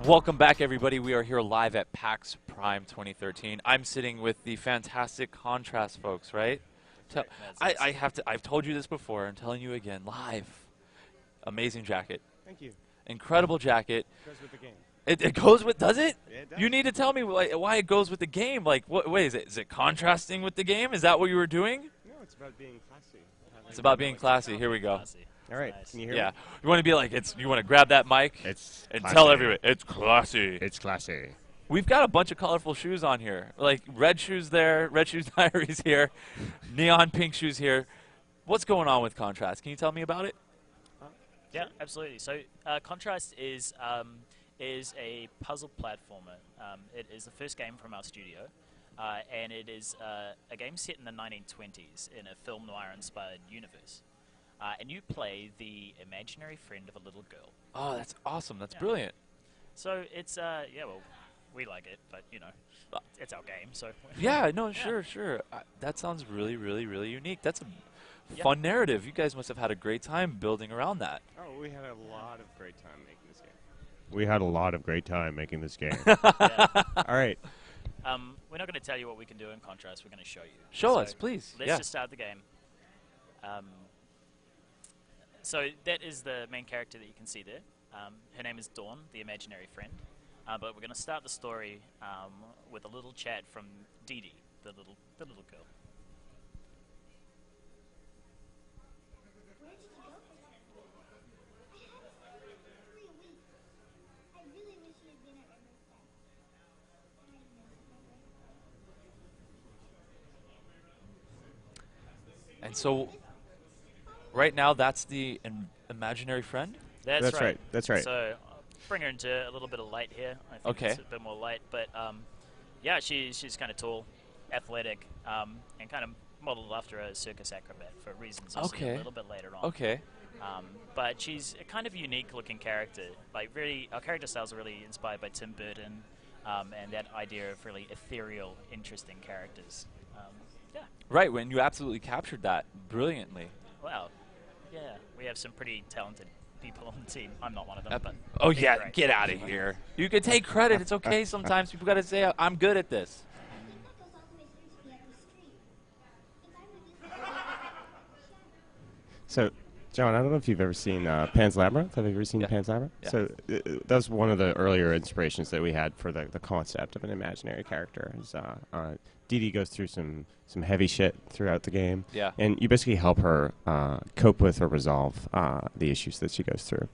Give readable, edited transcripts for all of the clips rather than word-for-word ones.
Welcome back, everybody. We are here live at PAX Prime 2013. I'm sitting with the fantastic Contrast folks, right? Tell, I've told you this before. I'm telling you again, live. Amazing jacket. Thank you. Incredible jacket. Goes with the game. It goes with, does it? Yeah, it does. You need to tell me why it goes with the game. Like, wait, is it contrasting with the game? Is that what you were doing? No, it's about being classy. It's about being classy. Here we go. All right, Nice. can you hear Yeah. me? You want to be like, you want to grab that mic and tell everyone, it's classy. It's classy. We've got a bunch of colorful shoes on here. Like red shoes there, Red Shoes Diaries here, neon pink shoes here. What's going on with Contrast? Can you tell me about it? Yeah, absolutely. So Contrast is a puzzle platformer. It is the first game from our studio, and it is a game set in the 1920s in a film noir-inspired universe. And you play the imaginary friend of a little girl. Oh, that's awesome. That's brilliant. So it's, yeah, well, we like it, but, you know, it's our game, so. Yeah, no, sure. That sounds really, really, really unique. That's a fun narrative. You guys must have had a great time building around that. Oh, we had a lot of great time making this game. We had a lot of great time making this game. All right. We're not going to tell you what we can do in Contrast. We're going to show you. Show us, please. Let's just start the game. So that is the main character that you can see there. Her name is Dawn, the imaginary friend. But we're going to start the story with a little chat from Dee Dee, the little girl. Where did you go for so long? I had 3 weeks. I really wish you had been at my birthday. And so, right now, that's the imaginary friend? That's right. That's right. So I'll bring her into a little bit of light here. I think it's a bit more light. But yeah, she's kind of tall, athletic, and kind of modeled after a circus acrobat for reasons I'll see a little bit later on. Okay. But she's a kind of unique-looking character. Like, really, our character styles are really inspired by Tim Burton and that idea of really ethereal, interesting characters. Yeah. Right, when you absolutely captured that brilliantly. Wow. Yeah, we have some pretty talented people on the team. I'm not one of them, but Oh, they're yeah, great. get out of here. You can take credit. It's okay sometimes. People got to say, I'm good at this. That goes all the way through to the other street. If I were this So, John, I don't know if you've ever seen Pan's Labyrinth. Have you ever seen Pan's Labyrinth? Yeah. So that was one of the earlier inspirations that we had for the concept of an imaginary character. Is Dee Dee goes through some heavy shit throughout the game. Yeah. And you basically help her cope with or resolve the issues that she goes through.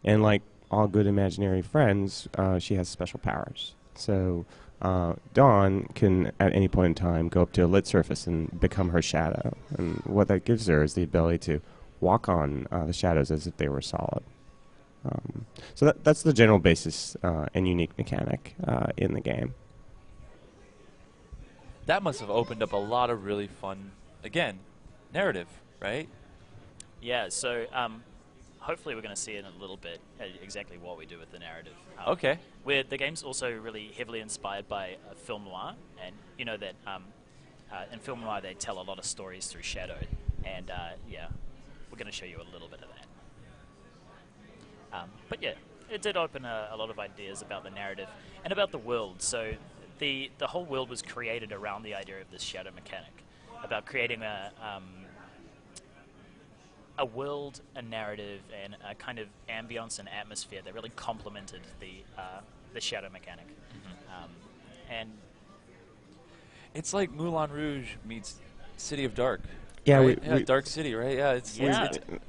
And like all good imaginary friends, she has special powers. So Dawn can, at any point in time, go up to a lit surface and become her shadow. And what that gives her is the ability to walk on the shadows as if they were solid. So that's the general basis and unique mechanic in the game. That must have opened up a lot of really fun, again, narrative, right? Yeah, so hopefully we're going to see in a little bit exactly what we do with the narrative. Okay. The game's also really heavily inspired by film noir, and you know that in film noir they tell a lot of stories through shadow, and yeah, we're going to show you a little bit of that. But yeah, it did open a lot of ideas about the narrative and about the world. So the whole world was created around the idea of this shadow mechanic, about creating a world, a narrative, and a kind of ambience and atmosphere that really complemented the shadow mechanic. And It's like Moulin Rouge meets City of Dark. Yeah, right? we Dark City, right? Yeah,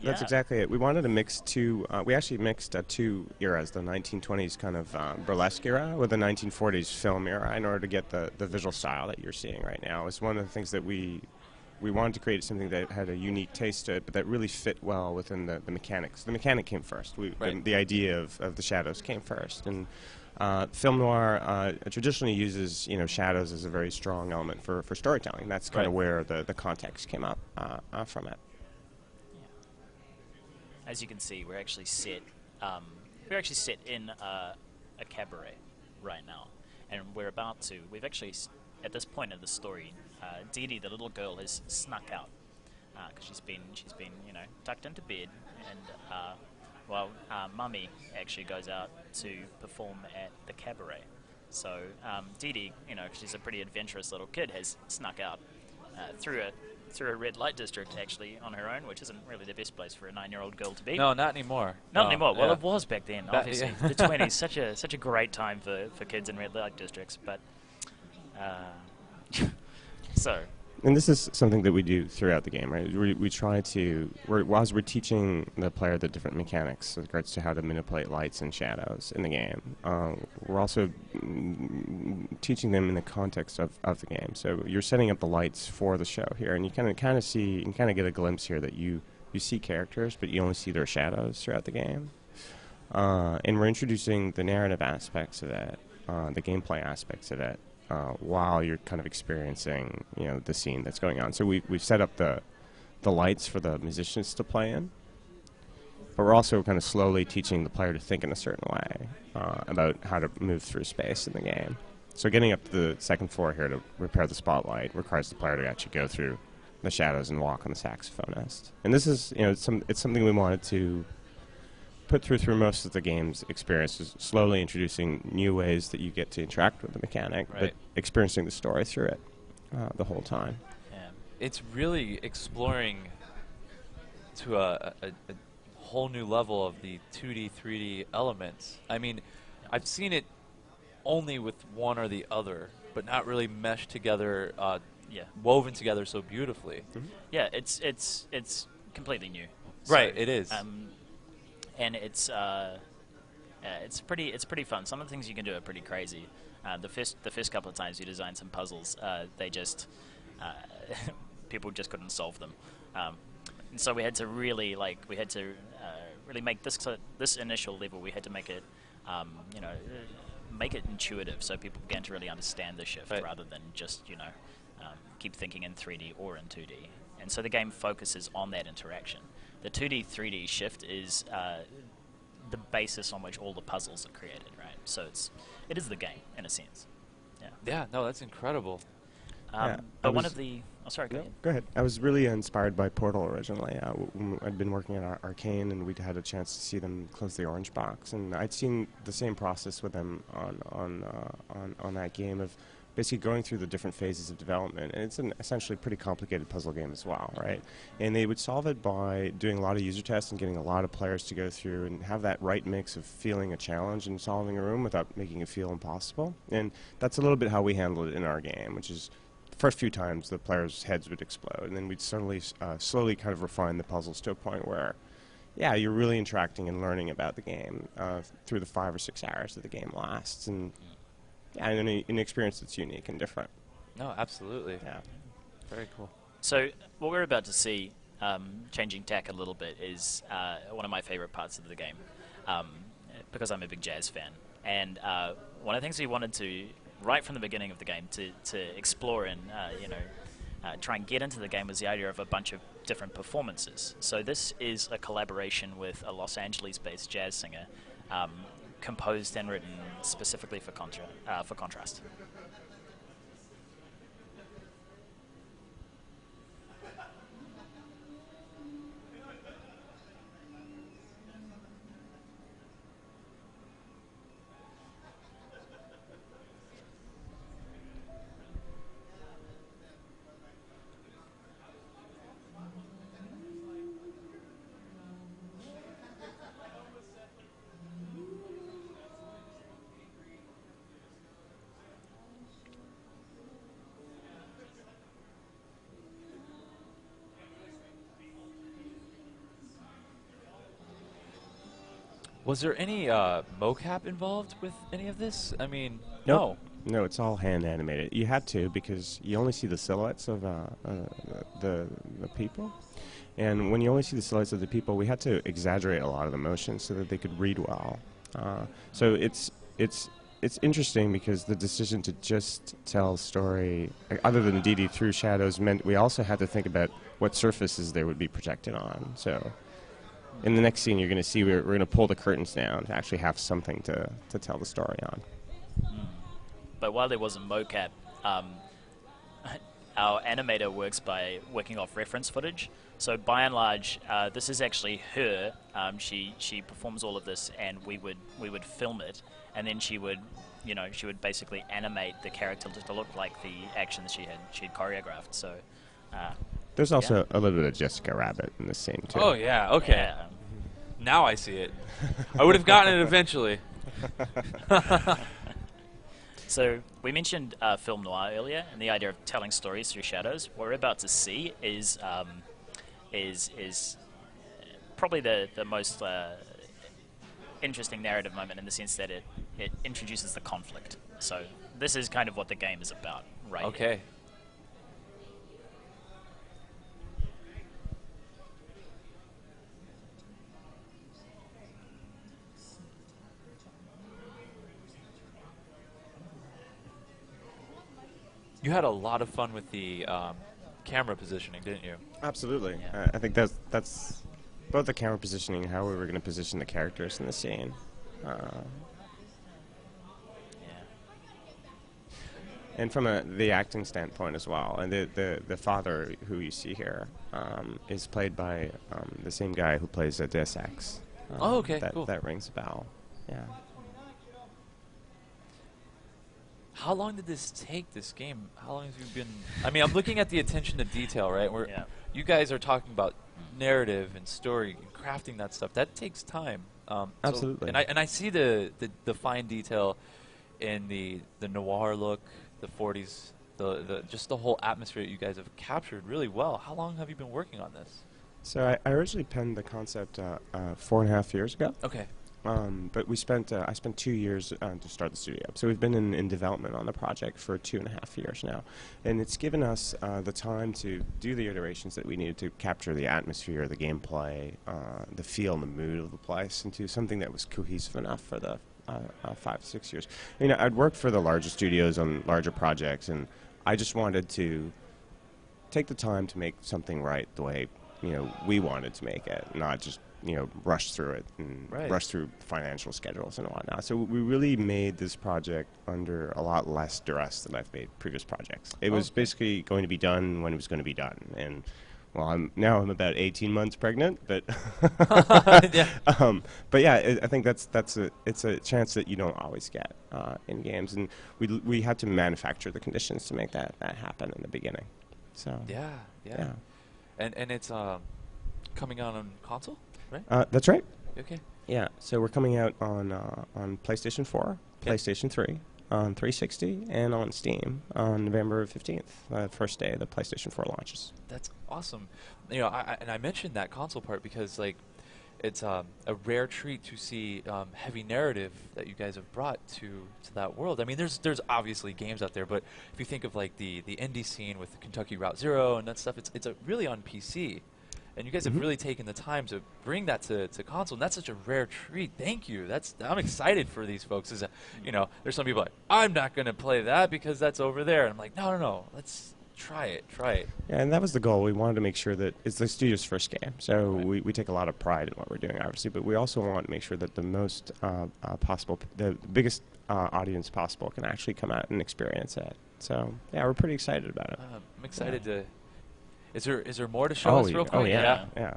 that's exactly it. We wanted to mix two. We actually mixed two eras: the 1920s kind of burlesque era with the 1940s film era, in order to get the visual style that you're seeing right now. It's one of the things that we wanted to create something that had a unique taste to it, but that really fit well within the mechanics. The mechanic came first. The idea of the shadows came first, and film noir traditionally uses shadows as a very strong element for storytelling. That's kind of where the context came up from it. as you can see, we're actually set in a cabaret right now, and we've actually at this point of the story, Dee Dee, the little girl, has snuck out because she's been tucked into bed, and Mummy actually goes out to perform at the cabaret. So Dee Dee, she's a pretty adventurous little kid, has snuck out through a red light district actually on her own, which isn't really the best place for a 9-year-old girl to be. No, not anymore. Not No, anymore. Well, yeah. it was back then. That- Obviously, yeah. the 20s, such a great time for kids in red light districts. But so And this is something that we do throughout the game, right? We try to, as we're teaching the player the different mechanics with regards to how to manipulate lights and shadows in the game, we're also teaching them in the context of the game. So you're setting up the lights for the show here, and you kind of see, you kind of get a glimpse here that you see characters, but you only see their shadows throughout the game. And we're introducing the narrative aspects of it, the gameplay aspects of it, while you're kind of experiencing, the scene that's going on. So we've set up the lights for the musicians to play in, but we're also kind of slowly teaching the player to think in a certain way about how to move through space in the game. So getting up to the second floor here to repair the spotlight requires the player to actually go through the shadows and walk on the saxophonist. And this is, it's something we wanted to put through most of the game's experiences, slowly introducing new ways that you get to interact with the mechanic, Right. but experiencing the story through it the whole time. yeah. It's really exploring to a whole new level of the 2D, 3D elements. I mean, I've seen it only with one or the other, but not really meshed together, Yeah. woven together so beautifully. Yeah, it's completely new. Right, it is. And it's pretty fun. Some of the things you can do are pretty crazy. The first couple of times you design some puzzles, they just people just couldn't solve them. And so we had to really really make this initial level. We had to make it make it intuitive, so people began to really understand the shift Right. rather than just keep thinking in 3D or in 2D. And so the game focuses on that interaction. The 2D 3D shift is the basis on which all the puzzles are created, right? So it is the game in a sense. Yeah. Yeah, no, that's incredible. I But one was- of the sorry, go ahead. Go ahead. I was really inspired by Portal originally. I'd been working at Arcane, and we'd had a chance to see them close the orange box, and I'd seen the same process with them on that game of basically going through the different phases of development. And it's an essentially pretty complicated puzzle game as well, right? And they would solve it by doing a lot of user tests and getting a lot of players to go through and have that right mix of feeling a challenge and solving a room without making it feel impossible. And that's a little bit how we handled it in our game, which is the first few times the players' heads would explode, and then we'd slowly kind of refine the puzzles to a point where, yeah, you're really interacting and learning about the game through the 5 or 6 hours that the game lasts, and yeah, an experience that's unique and different. No, absolutely. Yeah. Very cool. So what we're about to see, changing tack a little bit, is one of my favorite parts of the game, because I'm a big jazz fan. And one of the things we wanted to, right from the beginning of the game, to explore and try and get into the game was the idea of a bunch of different performances. So this is a collaboration with a Los Angeles-based jazz singer, composed and written specifically for Contrast. Was there any mocap involved with any of this? I mean, Nope. No, it's all hand animated. You had to because you only see the silhouettes of the people, and when you only see the silhouettes of the people, we had to exaggerate a lot of the motions so that they could read well. So it's interesting because the decision to just tell a story other than DD through shadows meant we also had to think about what surfaces they would be projected on. So in the next scene, you're going to see we're going to pull the curtains down to actually have something to tell the story on. But while there wasn't mocap, our animator works by working off reference footage. So by and large, this is actually her. She performs all of this, and we would film it, and then she would basically animate the character to look like the actions she had choreographed. So There's also a little bit of Jessica Rabbit in the scene too. Oh yeah, okay. yeah. Now I see it. I would have gotten it eventually. So we mentioned film noir earlier, and the idea of telling stories through shadows. What we're about to see is probably the most interesting narrative moment, in the sense that it introduces the conflict. So this is kind of what the game is about, right? Okay. You had a lot of fun with the camera positioning, didn't you? Absolutely. Yeah. I think that's both the camera positioning and how we were going to position the characters in the scene. Yeah. And from the acting standpoint as well. And the father who you see here is played by the same guy who plays Deus Ex. Oh, okay, that, cool. That rings a bell. Yeah. How long did this take, this game? How long have you been... I mean, I'm looking at the attention to detail, right? Where Yeah. you guys are talking about narrative and story and crafting that stuff. That takes time. Absolutely. And I see the fine detail in the noir look, the 40s, the just the whole atmosphere that you guys have captured really well. How long have you been working on this? So I originally penned the concept 4.5 years ago. Okay. But I spent 2 years to start the studio up. So we've been in development on the project for 2.5 years now. And it's given us the time to do the iterations that we needed to capture the atmosphere, the gameplay, the feel and the mood of the place into something that was cohesive enough for the 5 to 6 years. I mean, I'd worked for the larger studios on larger projects, and I just wanted to take the time to make something right the way, we wanted to make it, not just rush through it and rush through financial schedules and whatnot. So we really made this project under a lot less duress than I've made previous projects. It was basically going to be done when it was going to be done. And well, I'm about 18 months pregnant, but Yeah. but yeah, I think it's a chance that you don't always get in games, and we had to manufacture the conditions to make that happen in the beginning. So Yeah. And it's coming out on console, right? That's right. Okay. Yeah, so we're coming out on PlayStation 4, Yep. PlayStation 3, on 360, and on Steam on November 15th, first day the PlayStation 4 launches. That's awesome. I mentioned that console part because it's a rare treat to see heavy narrative that you guys have brought to that world. I mean, there's obviously games out there, but if you think of the indie scene with Kentucky Route Zero and that stuff, it's really on PC. And you guys have really taken the time to bring that to console, and that's such a rare treat. Thank you. I'm excited for these folks. There's some people like, I'm not going to play that because that's over there. And I'm like, no, let's try it. Yeah, and that was the goal. We wanted to make sure that it's the studio's first game, so we take a lot of pride in what we're doing, obviously, but we also want to make sure that the most the biggest audience possible can actually come out and experience it. So, yeah, we're pretty excited about it. I'm excited to... Is there more to show us real quick? Oh, yeah.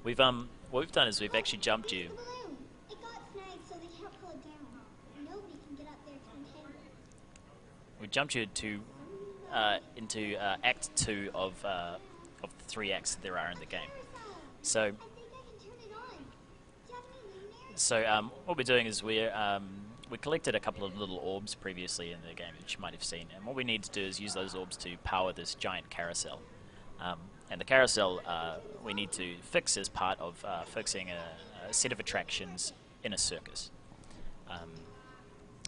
We've what we've done is we've actually jumped you. Balloon. It got snagged, so they can't pull it down. Nobody can get up there to untangle it. We jumped you into Act 2 of the 3 acts that there are in the game. So I think I can turn it on. Definitely So what we're doing is we collected a couple of little orbs previously in the game that you might have seen, and what we need to do is use those orbs to power this giant carousel. And the carousel we need to fix as part of fixing a set of attractions in a circus.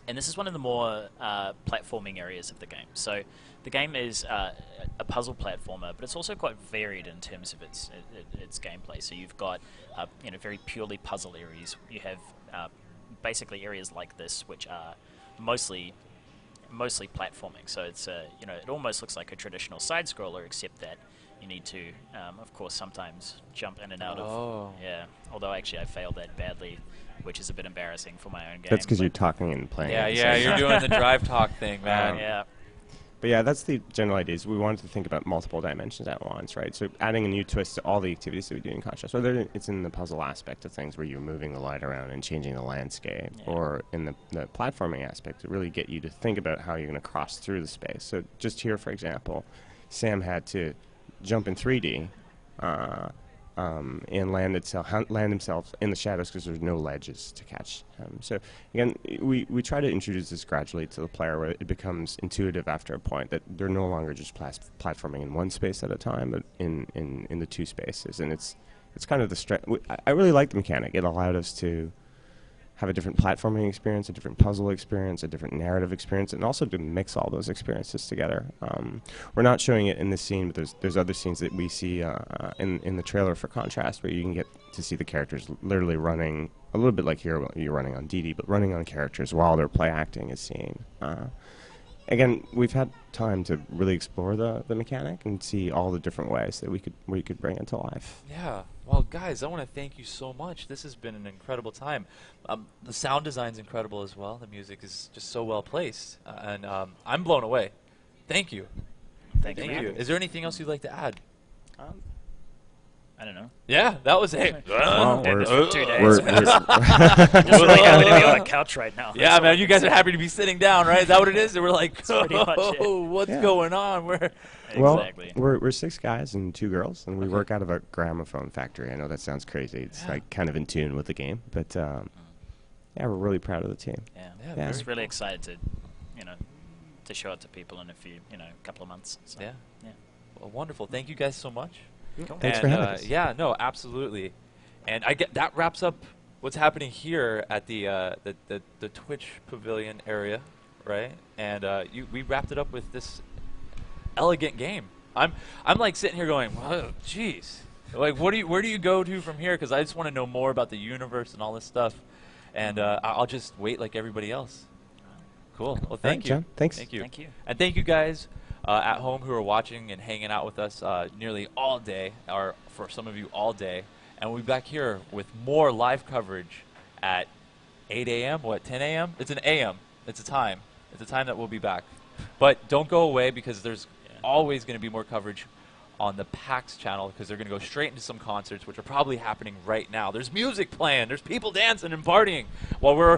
And this is one of the more platforming areas of the game. So the game is a puzzle platformer, but it's also quite varied in terms of its gameplay. So you've got very purely puzzle areas. You have basically areas like this, which are mostly platforming. So it's it almost looks like a traditional side scroller, except that you need to, of course, sometimes jump in and out of. Yeah. Although actually I failed that badly, which is a bit embarrassing for my own game. That's because you're talking and playing. Yeah, you're doing the drive talk thing, man. Yeah. But yeah, that's the general idea. Is we wanted to think about multiple dimensions at once, right? So adding a new twist to all the activities that we do in Contrast, whether it's in the puzzle aspect of things where you're moving the light around and changing the landscape, or in the platforming aspect to really get you to think about how you're going to cross through the space. So just here, for example, Sam had to jump in 3D and land himself in the shadows because there's no ledges to catch. So again, we try to introduce this gradually to the player where it becomes intuitive after a point that they're no longer just platforming in one space at a time, but in the two spaces. And it's kind of the strength. I really like the mechanic. It allowed us to have a different platforming experience, a different puzzle experience, a different narrative experience, and also to mix all those experiences together. We're not showing it in this scene, but there's other scenes that we see in the trailer for Contrast where you can get to see the characters literally running, a little bit like here you're running on DD, but running on characters while their play acting is seen. Again, we've had time to really explore the mechanic and see all the different ways that we could bring it to life. Yeah. Well, guys, I want to thank you so much. This has been an incredible time. The sound design's incredible as well. The music is just so well placed, and I'm blown away. Thank you. Thank you. Is there anything else you'd like to add? I don't know. Yeah, that was it. Well, It's 2 days. we're Just really happy to be on the couch right now. Yeah, man, you guys are happy to be sitting down, right? Is that what it is? And we're like, pretty much it. oh, what's Yeah. going on? We're Well, Exactly. we're 6 guys and 2 girls, and we Okay. work out of a gramophone factory. I know that sounds crazy. It's Yeah. like kind of in tune with the game, but yeah, we're really proud of the team. Yeah. Yeah, Yeah. I'm just really excited to show it to people in a few, couple of months. So, Yeah. yeah. well, wonderful. Thank you guys so much. Cool. Thanks and, for having us. Yeah, no, absolutely. And I get that wraps up what's happening here at the Twitch Pavilion area, right? And we wrapped it up with this elegant game. I'm like sitting here going, whoa, jeez, like where do you go to from here? Because I just want to know more about the universe and all this stuff. And I'll just wait like everybody else. Cool. Well, thank you. John. Thanks. Thank you. Thank you. And thank you guys at home who are watching and hanging out with us nearly all day, or for some of you all day. And we'll be back here with more live coverage at 8 a.m. 10 a.m.? It's an a.m. It's a time. It's a time that we'll be back. But don't go away because there's always going to be more coverage on the PAX channel because they're going to go straight into some concerts, which are probably happening right now. There's music playing. There's people dancing and partying while we're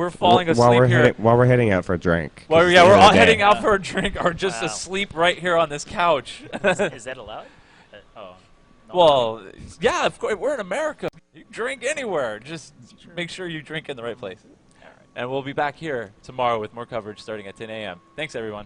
falling asleep here. While we're heading out for a drink. Well, 'cause yeah, it's the we're end of all the day. heading out for a drink or just Wow. asleep right here on this couch. Is that allowed? Oh. No. Well, yeah, of course. We're in America. You can drink anywhere. Just make sure you drink in the right place. All right. And we'll be back here tomorrow with more coverage starting at 10 a.m. Thanks, everyone.